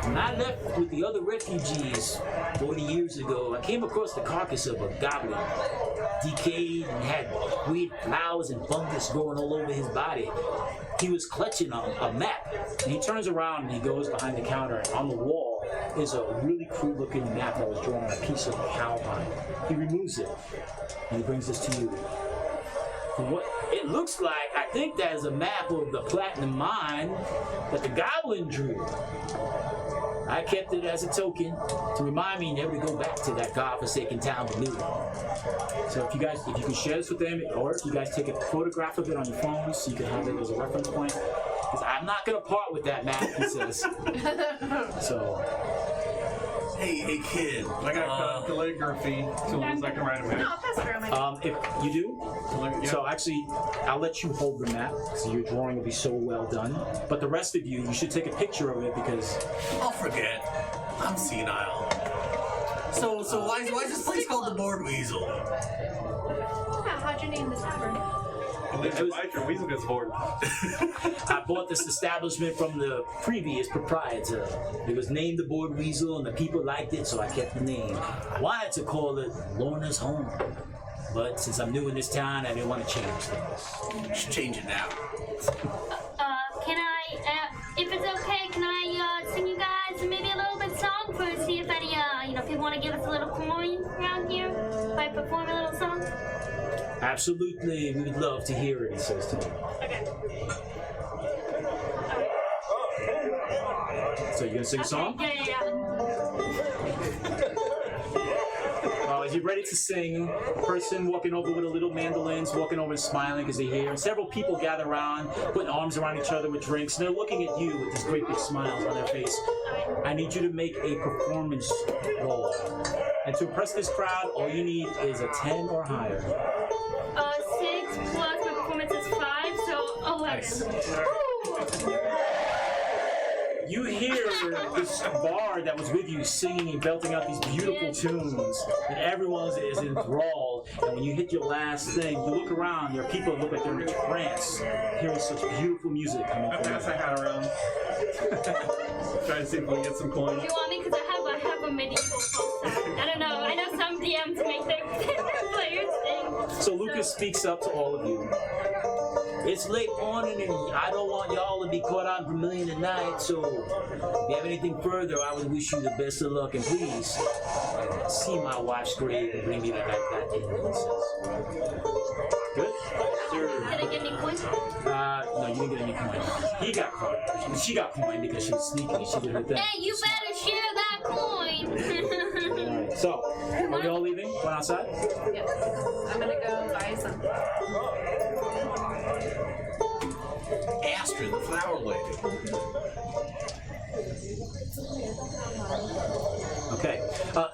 When I left with the other refugees 40 years ago, I came across the carcass of a goblin, decayed and had weird flowers and fungus growing all over his body. He was clutching a map, and he turns around and he goes behind the counter, and on the wall is a really cool looking map that was drawn on a piece of cowhide. He removes it, and he brings this to you. From what it looks like, I think that is a map of the platinum mine that the goblin drew. I kept it as a token to remind me never to go back to that godforsaken town of Vermeillon. So if you can share this with them, or if you guys take a photograph of it on your phones so you can have it as a reference point, because I'm not going to part with that map, he says. So, Hey kid. I got calligraphy tools I can write a No, map. I'll pass it around. if you do, so actually, I'll let you hold the map because your drawing will be so well done. But the rest of you should take a picture of it because I'll forget. I'm senile. So why is this place called the Board Weasel? Yeah, how'd you name the tavern? Your weasel gets bored. I bought this establishment from the previous proprietor. It was named the Board Weasel, and the people liked it, so I kept the name. I wanted to call it Lorna's Home, but since I'm new in this town, I didn't want to change things. You should change it now. Can I, if it's okay, can I sing you guys maybe a little bit song for see if any, people want to give us a little coin around here? If I perform a little song? Absolutely, we would love to hear it, he says to me. Okay. So you gonna sing a song? Yeah. As you're ready to sing, a person walking over with a little mandolins, walking over and smiling because they're here. And several people gather around, putting arms around each other with drinks, and they're looking at you with these great big smiles on their face. I need you to make a performance roll. And to impress this crowd, all you need is a 10 or higher. 6 plus my performance is 5, so 11. Nice. You hear this bard that was with you singing and belting out these beautiful tunes, and everyone is enthralled. And when you hit your last thing, you look around, there are people that look like they're in a trance, hearing such beautiful music coming I from pass you. a hat around. Trying to see if we can get some coins. Do you want me? Because I have a medieval folk song. I don't know. I know some DMs make their players sing. So Lucas speaks up to all of you. It's late morning and I don't want y'all to be caught on Vermeillon tonight, so if you have anything further, I would wish you the best of luck, and please see my wife's grave and bring me the back that in, he says. Good? Did I get any points? No, you didn't get any coin. He got coin. She got coin because she was sneaking and she did her thing. Hey, you better share that coin. Alright, so, are we all leaving? Going outside? Yep. I'm gonna go buy some. Astrid, the flower lady. Okay.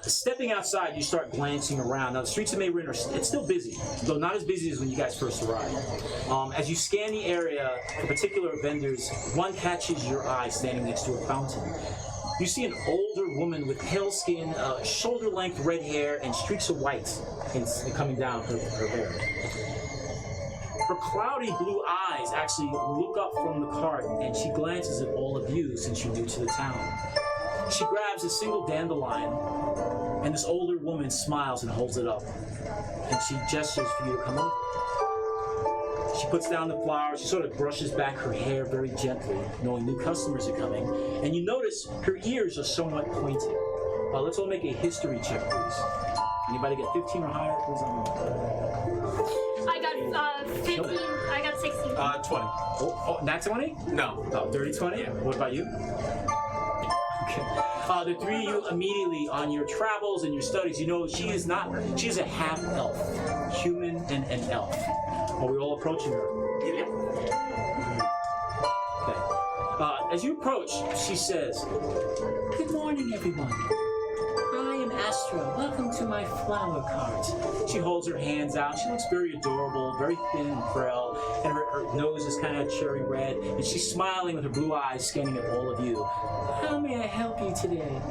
Stepping outside, you start glancing around. Now, the streets of Mayrin it's still busy, though not as busy as when you guys first arrived. As you scan the area for particular vendors, one catches your eye standing next to a fountain. You see an older woman with pale skin, shoulder-length red hair, and streaks of white coming down her hair. Her cloudy blue eyes actually look up from the cart, and she glances at all of you since you're new to the town. She grabs a single dandelion, and this older woman smiles and holds it up, and she gestures for you to come over. She puts down the flowers, she sort of brushes back her hair very gently, knowing new customers are coming, and you notice her ears are somewhat pointed. Let's all make a history check, please. Anybody get 15 or higher, please? I got 15. I got 16. 20. Oh, not 20? No. Oh, dirty 20? Yeah. What about you? Okay. The three of you immediately on your travels and your studies, you know she is a half elf, human and an elf. Are we all approaching her? Yeah. Okay. As you approach, she says, "Good morning, everyone. I am Astra. Welcome to my flower cart." She holds her hands out. She looks very adorable, very thin and frail, and her nose is kind of cherry red, and she's smiling with her blue eyes scanning at all of you. How may I help you today?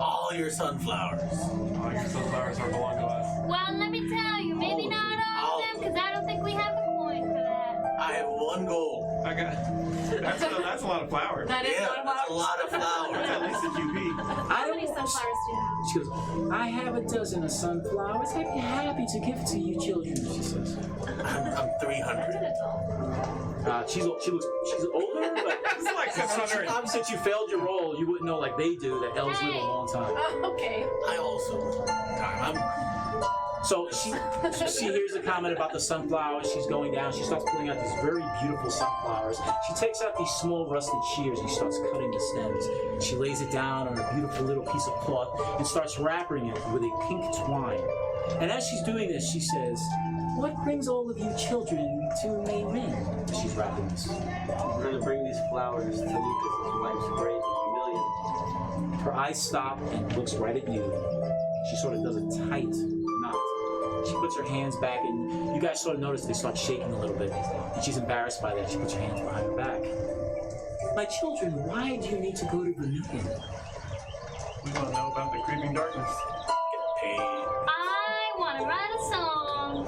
All your sunflowers. All your sunflowers are belong to us. Well, let me tell you, maybe not all of them, because I don't think we have a coin for that. I have 1 gold. I got. That's a lot of flowers. That is Yeah, one of that's a lot of That's flowers. at least a QP. How many sunflowers do you have? She goes, "I have a dozen of sunflowers. I'd be happy to give to you children," she says. I'm 300. She's older, but It's like 600. since you failed your role, you wouldn't know like they do that elves live a long time. Oh, okay. I also. So she hears a comment about the sunflowers. She's going down. She starts pulling out these very beautiful sunflowers. She takes out these small rusted shears and she starts cutting the stems. She lays it down on a beautiful little piece of cloth and starts wrapping it with a pink twine. And as she's doing this, she says, "What brings all of you children to Mayrin?" She's wrapping this. We're gonna bring these flowers to Lucas's wife's grave in Vermeillon. Her eyes stop and looks right at you. She sort of does a tight knot. She puts her hands back, and you guys sort of notice they start shaking a little bit. And she's embarrassed by that. She puts her hands behind her back. "My children, why do you need to go to Vermeillon?" We want to know about the creeping darkness. I want to write a song.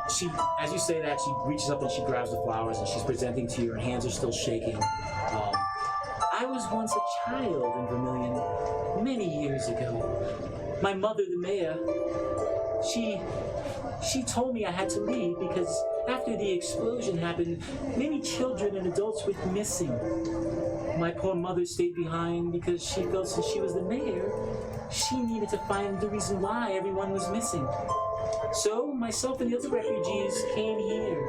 She, as you say that, she reaches up and she grabs the flowers and she's presenting to you. Her hands are still shaking. I was once a child in Vermilion, many years ago. My mother, the mayor, she told me I had to leave because after the explosion happened, many children and adults went missing. My poor mother stayed behind because she felt since she was the mayor, she needed to find the reason why everyone was missing. So myself and the other refugees came here.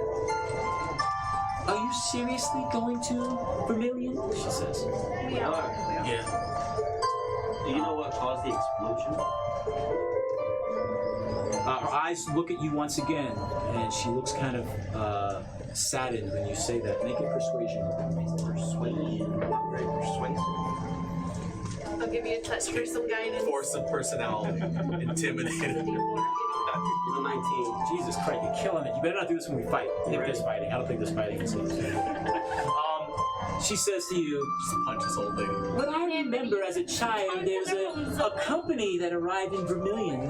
Are you seriously going to Vermilion? She says. We are. Yeah. Do you know what caused the explosion? Her eyes look at you once again, and she looks kind of saddened when you say that. Make a persuasion. Persuasion. Not very persuasive. I'll give you a touch for some guidance. Force of personality. Intimidated. 19. Jesus Christ, you're killing it. You better not do this when we fight. If there's fighting. I don't think there's fighting. She says to you, Just punch this old lady. "But I remember as a child there was a company that arrived in Vermilion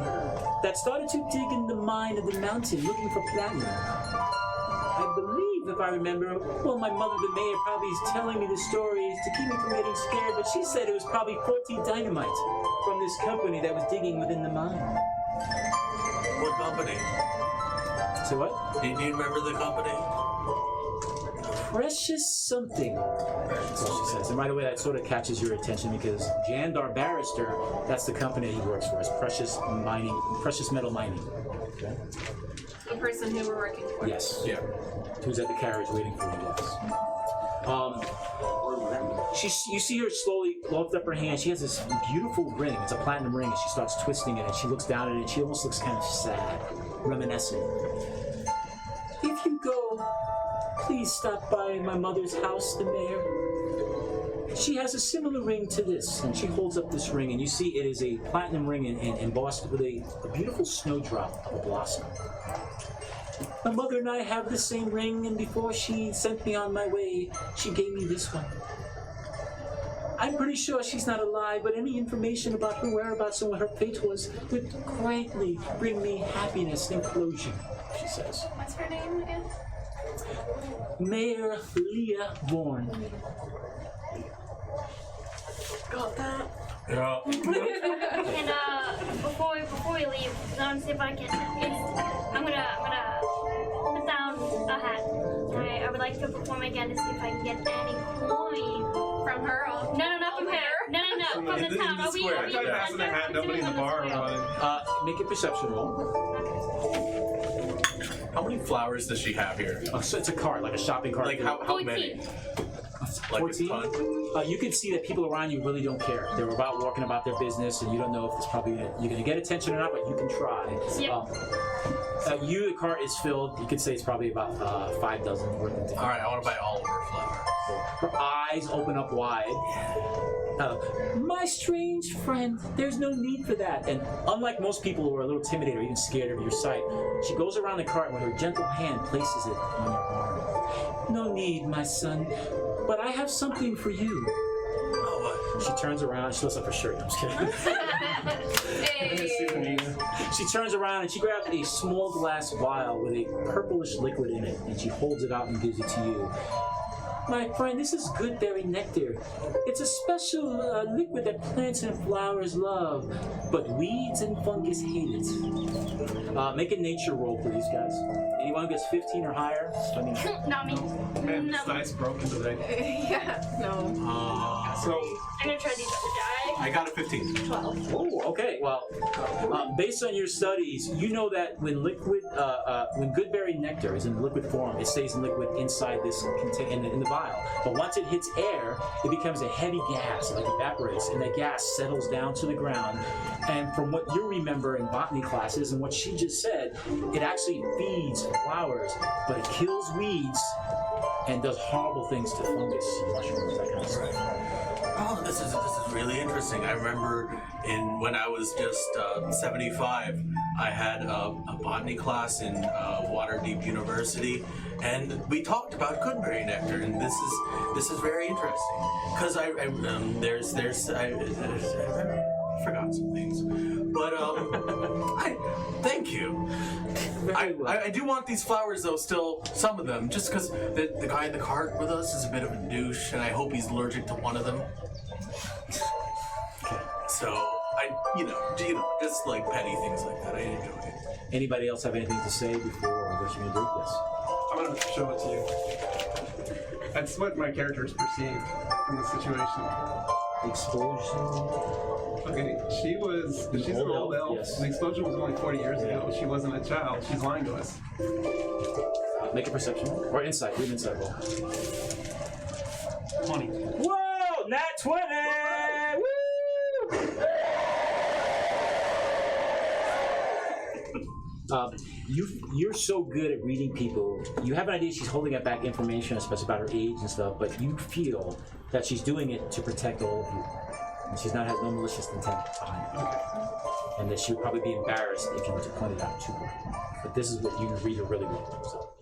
that started to dig in the mine of the mountain looking for platinum. I believe, if I remember, well, my mother, the mayor, probably is telling me the stories to keep me from getting scared, but she said it was probably faulty dynamite from this company that was digging within the mine." What company? So what? Do you remember the company? Precious something. That's what she says. And right away, that sort of catches your attention because Jandar Barrister, that's the company he works for, is Precious Metal Mining. Okay. The person who we're working for. Yes. Yeah. Who's at the carriage waiting for you, yes. You see her slowly lift up her hand. She has this beautiful ring. It's a platinum ring, and she starts twisting it, and she looks down at it, and she almost looks kind of sad, reminiscing. "If you go, please stop by my mother's house, the mayor. She has a similar ring to this," and she holds up this ring, and you see it is a platinum ring embossed with a beautiful snowdrop of a blossom. "My mother and I have the same ring, and before she sent me on my way, she gave me this one. I'm pretty sure she's not alive, but any information about her whereabouts and what her fate was would greatly bring me happiness and closure," she says. What's her name again? Mayor Leah Bourne. Got that. Yeah. And before we leave, I want to see if I can. I'm gonna put down a hat. I would like to perform again to see if I can get any coin From her off. No, not from her. No, from the In the town. Are we? square. Are I we? tried passing a hat, nobody in the bar wanted. Make a perception roll. How many flowers does she have here? So it's a cart, like a shopping cart. Like how 14. many? Like 14? a ton? You can see that people around you really don't care. They're walking about their business, and you don't know if it's probably you're going to get attention or not, but you can try. Yep. The cart is filled. You could say it's probably about 5 dozen worth of different. All right, I want to buy all of her flowers. Her eyes open up wide. My strange friend, there's no need for that. And unlike most people who are a little timid or even scared of your sight, she goes around the cart and with her gentle hand places it on your arm. "No need, my son, but I have something for you." Oh, what? She turns around, she lifts up her shirt. No, I'm just kidding. Hey. She turns around and she grabs a small glass vial with a purplish liquid in it, and she holds it out and gives it to you. "My friend, this is good berry nectar. It's a special liquid that plants and flowers love, but weeds and fungus hate it." Make a nature roll, please, guys. Anyone who gets 15 or higher? I mean, Not me. Man, No. this dice broken today. Yeah. No. So, I'm gonna try these other die. I got a 15. 12. oh, okay. Well, based on your studies, you know that when when good berry nectar is in liquid form, it stays in liquid inside this in the vial. But once it hits air, it becomes a heavy gas, like evaporates, and that gas settles down to the ground. And from what you remember in botany classes and what she just said, it actually feeds flowers, but it kills weeds and does horrible things to fungus, mushrooms, that kind of stuff. Oh, this is really interesting. I remember when I was just 75, I had a botany class in Waterdeep University, and we talked about goodberry nectar, and this is very interesting because I forgot some things. But thank you. I do want these flowers though, still some of them, just because the guy in the cart with us is a bit of a douche, and I hope he's allergic to one of them. So just like petty things like that. I enjoy it. Anybody else have anything to say before I let you do this? I'm gonna show it to you. That's what my characters perceived in the situation. Explosion. Okay, she's an old elf. Yes. The explosion was only 40 years ago. She wasn't a child. She's lying to us. Make a perception roll. Or insight. Read insight roll. 20. Whoa! Nat 20! Woo! You're so good at reading people. You have an idea she's holding back information, especially about her age and stuff, but you feel that she's doing it to protect all of you. And she's not has no malicious intent behind it. And that she would probably be embarrassed if you were to point it out to her. But this is what you read her really well. So.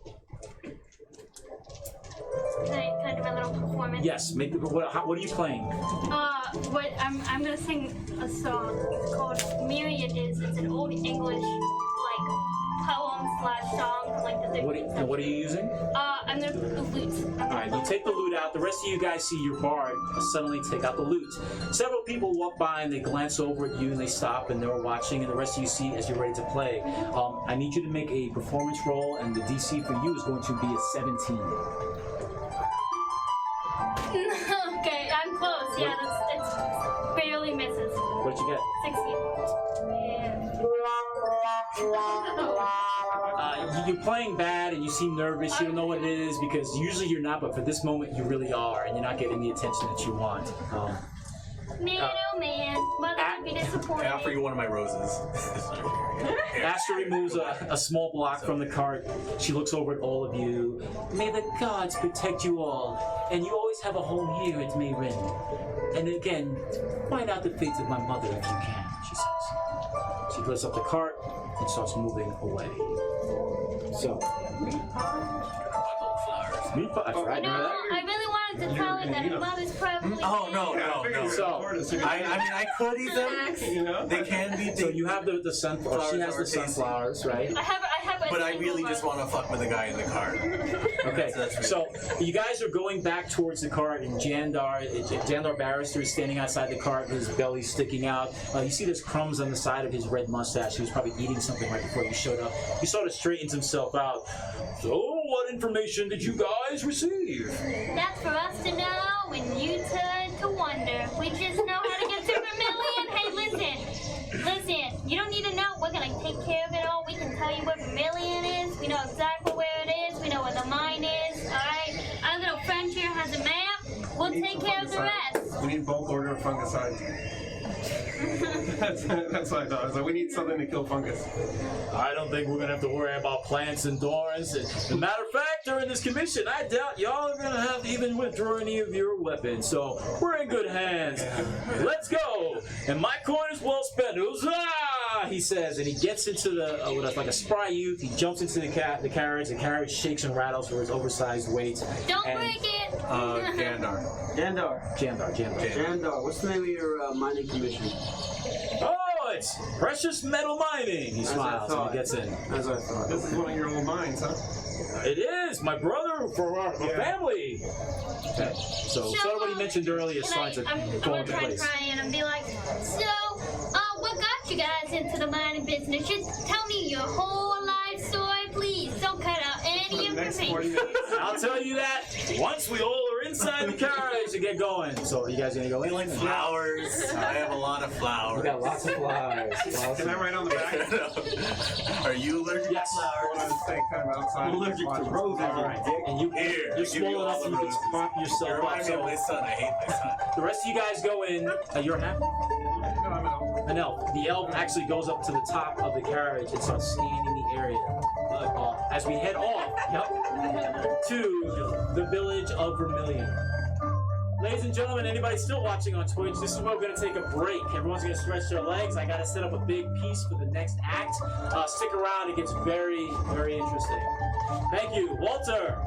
Can I do my little performance? Yes, make the, what are you playing? I'm gonna sing a song. It's called Myriad Is. It's an old English like poem/song from like the 13th century. What are you using? I'm gonna put the lute. Alright, you take the lute out. The rest of you guys see your bard suddenly take out the lute. Several people walk by and they glance over at you and they stop and they're watching, and the rest of you see as you're ready to play. I need you to make a performance roll, and the DC for you is going to be a 17. Okay, I'm close. Yeah, it's barely misses. What did you get? 16. You're playing bad and you seem nervous. You don't know what it is because usually you're not, but for this moment you really are, and you're not getting the attention that you want. Man, oh man, mother would be disappointed. I offer you one of my roses. Astra removes a small block from the cart. She looks over at all of you. May the gods protect you all, and you always have a home here at Mayrin. And again, find out the fates of my mother if you can, she says. She lifts up the cart and starts moving away. So, meat pie. That's right. You know, I really wanted to tell her that her mother's probably Oh dead. no. So, I could eat them. You know? They can be. So you have the sunflowers. She has the sunflowers, right? I have a But I single really just one. want to fuck with the guy in the car. Okay, That's right. so you guys are going back towards the cart, and Jandar Barrister is standing outside the cart with his belly sticking out. You see there's crumbs on the side of his red mustache. He was probably eating something right before you showed up. He sort of straightens himself out. So, what information did you guys receive? That's for us to know when you turn to wonder. We just know how to get to Vermeillon. Hey, listen, you don't need to know. We're gonna take care of it all. We can tell you where Vermeillon is. We know exactly where it is. We know where the mine is. Alright? Our little friend here has a map. We'll take care of the rest. We need bulk order of fungicides. That's what I thought. I was like, we need something to kill fungus. I don't think we're gonna have to worry about plants and thorns. As a matter of fact, during this commission, I doubt y'all are gonna have to even withdraw any of your weapons. So we're in good hands. Let's go. And my coin is well spent. Huzzah! He says, and he gets into the like a spry youth. He jumps into the carriage. The carriage shakes and rattles for his oversized weight. Don't And- break it. Gandar. Jandar, what's the name of your mining commission? Oh, it's precious metal mining. He smiles when he gets in. As I thought. This is one of your old mines, huh? It is my brother for our family. Okay. So what he mentioned earlier is starting to I'm fall gonna into try and place. cry in and be like, so, what got you guys into the mining business? Just tell me your whole life story, please. Don't cut out any Next 40 information. minutes. I'll tell you that once we all are inside the carriage to get going. So you guys gonna go in? Like flowers. I have a lot of flowers. We got lots of flowers. Can I write on the back? Are you allergic Yes. to I flowers? want to stay kind of outside. Allergic to Watch. roses. All right. And Here, you're I'll give small you all enough the you can roses. prop You yourself up. remind me of my So son. I hate my son. the rest of you guys go in. You're happy? No, I'm out. An elf. The elf actually goes up to the top of the carriage and starts scanning the area. As we head off, to the village of Vermeillon. Ladies and gentlemen, anybody still watching on Twitch, this is where we're going to take a break. Everyone's going to stretch their legs. I got to set up a big piece for the next act. Stick around. It gets very, very interesting. Thank you. Walter.